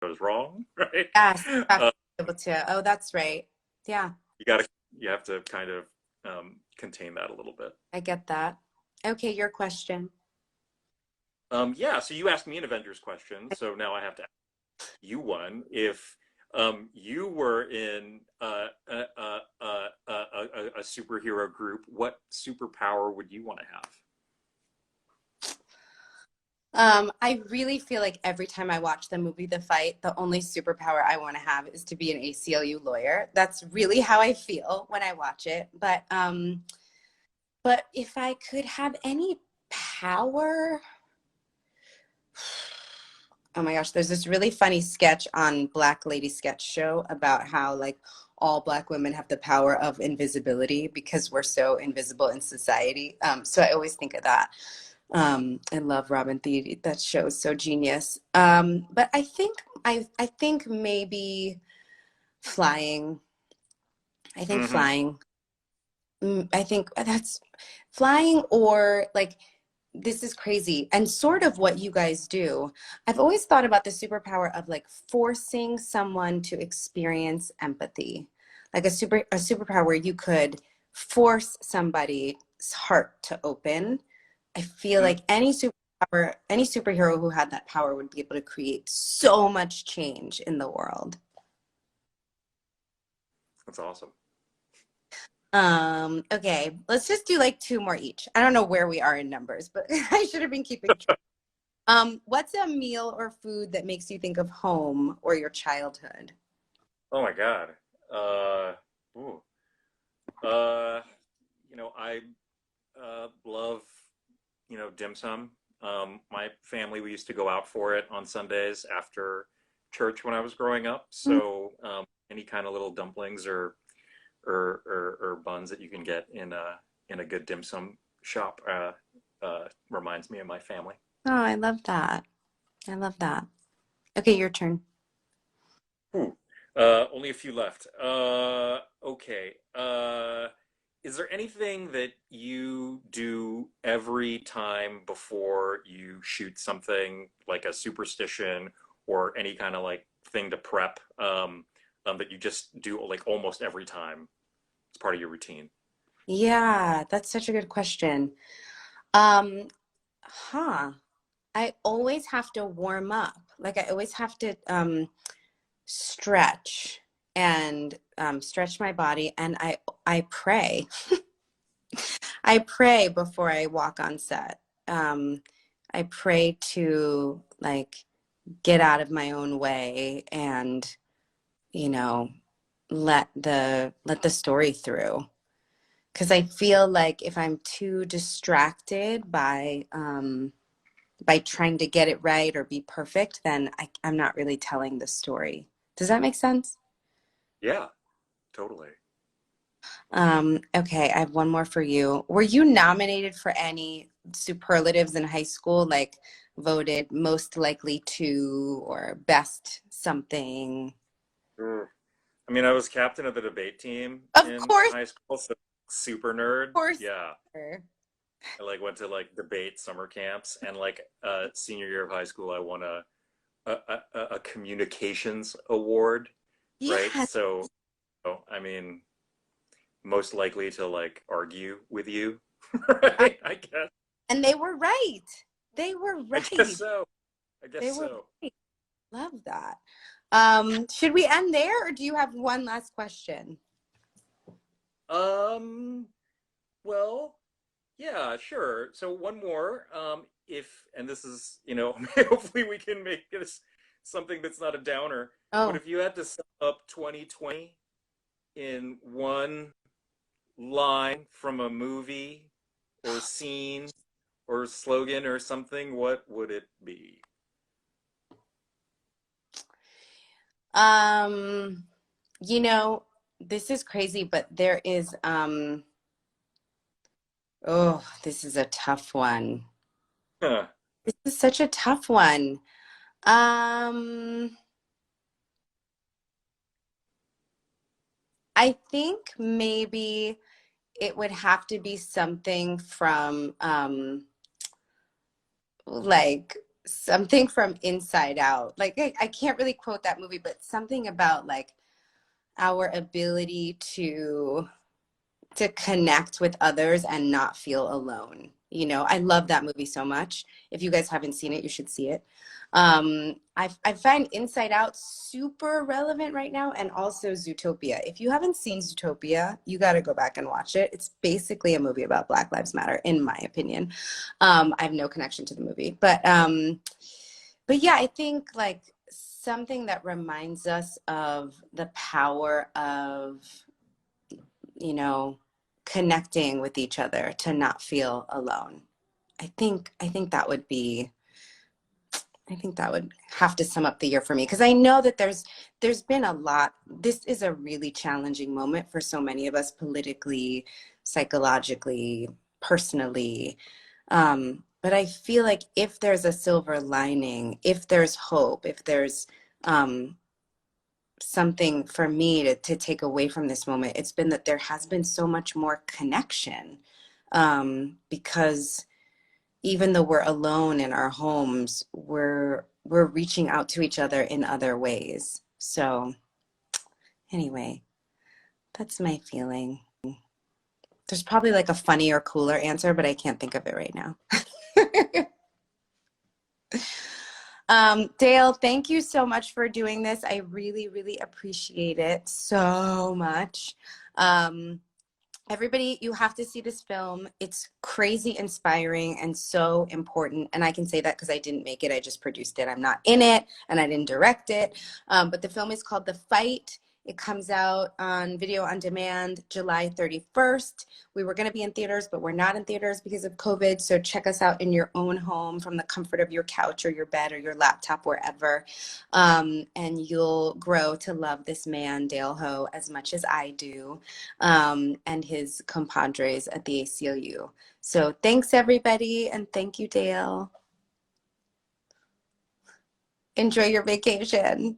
goes wrong, right? Yes, you have to Uh, be able to. Oh, that's right. Yeah, you have to kind of contain that a little bit. I get that. Okay, your question. Yeah, so you asked me an Avengers question, so now I have to ask you one. If you were in a superhero group, what superpower would you want to have? I really feel like every time I watch the movie The Fight, the only superpower I want to have is to be an ACLU lawyer. That's really how I feel when I watch it. But if I could have any power, oh my gosh, there's this really funny sketch on Black Lady Sketch Show about how like all Black women have the power of invisibility because we're so invisible in society. So I always think of that. I love Robin Thede. That show is so genius. But I think maybe flying. I think Hmm. flying. I think that's flying or like this is crazy and sort of what you guys do. I've always thought about the superpower of like forcing someone to experience empathy. Like a superpower where you could force somebody's heart to open. I feel like any superhero who had that power would be able to create so much change in the world. That's awesome. Okay, let's just do like two more each. I don't know where we are in numbers, but I should have been keeping track. What's a meal or food that makes you think of home or your childhood? Oh my God. Uh, ooh. Uh, I love, dim sum. My family, we used to go out for it on Sundays after church when I was growing up. Mm. So any kind of little dumplings or buns that you can get in a good dim sum shop reminds me of my family. Oh, I love that. I love that. Okay, your turn. Ooh, only a few left. Okay. Is there anything that you do every time before you shoot something, like a superstition or any kind of like thing to prep, that you just do like almost every time? It's part of your routine. Yeah, that's such a good question. Um, huh. I always have to warm up. Like I always have to stretch and stretch my body and I pray. I pray before I walk on set. I pray to like get out of my own way and you know let the story through because I feel like if I'm too distracted by trying to get it right or be perfect, then I'm not really telling the story. Does that make sense? Yeah, totally. Okay, I have one more for you. Were you nominated for any superlatives in high school, like voted most likely to or best something? Mm. I mean, I was captain of the debate team Of in course, high school, so super nerd. of course. Yeah. I like went to like debate summer camps and like senior year of high school I won a communications award, right? Yes, So I mean most likely to like argue with you, I- right? I guess and they were right. They were I guess right. so. I guess They were so. right. Love that. Should we end there, or do you have one last question? Um well, yeah, sure. So one more. If and this is, hopefully we can make this something that's not a downer. But Oh, if you had to sum up 2020 in one line from a movie or scene or slogan or something, what would it be? um, you know, this is crazy, but there is oh, this is a tough one. Huh. This is such a tough one. Um, I think maybe it would have to be something from like something from Inside Out. Like I can't really quote that movie, but something about like our ability to connect with others and not feel alone. You know, I love that movie so much. If you guys haven't seen it, you should see it. I find Inside Out super relevant right now, and also Zootopia. If you haven't seen Zootopia, you got to go back and watch it. It's basically a movie about Black Lives Matter, in my opinion. I have no connection to the movie, but yeah, I think like something that reminds us of the power of, you know, connecting with each other to not feel alone. I think that would be, I think that would have to sum up the year for me, because I know that there's been a lot. This is a really challenging moment for so many of us politically, psychologically, personally. But I feel like if there's a silver lining, if there's hope, if there's um, something for me to take away from this moment, it's been that there has been so much more connection, because even though we're alone in our homes, we're reaching out to each other in other ways. So anyway, that's my feeling. There's probably like a funnier, cooler answer, but I can't think of it right now. Dale, thank you so much for doing this. I really, really appreciate it so much. Um, Everybody, you have to see this film. It's crazy inspiring and so important. And I can say that because I didn't make it. I just produced it. I'm not in it and I didn't direct it. But the film is called The Fight. It comes out on video on demand July 31st. We were going to be in theaters, but we're not in theaters because of COVID. So check us out in your own home from the comfort of your couch or your bed or your laptop, wherever. And you'll grow to love this man, Dale Ho, as much as I do, and his compadres at the ACLU. So thanks, everybody. And thank you, Dale. Enjoy your vacation.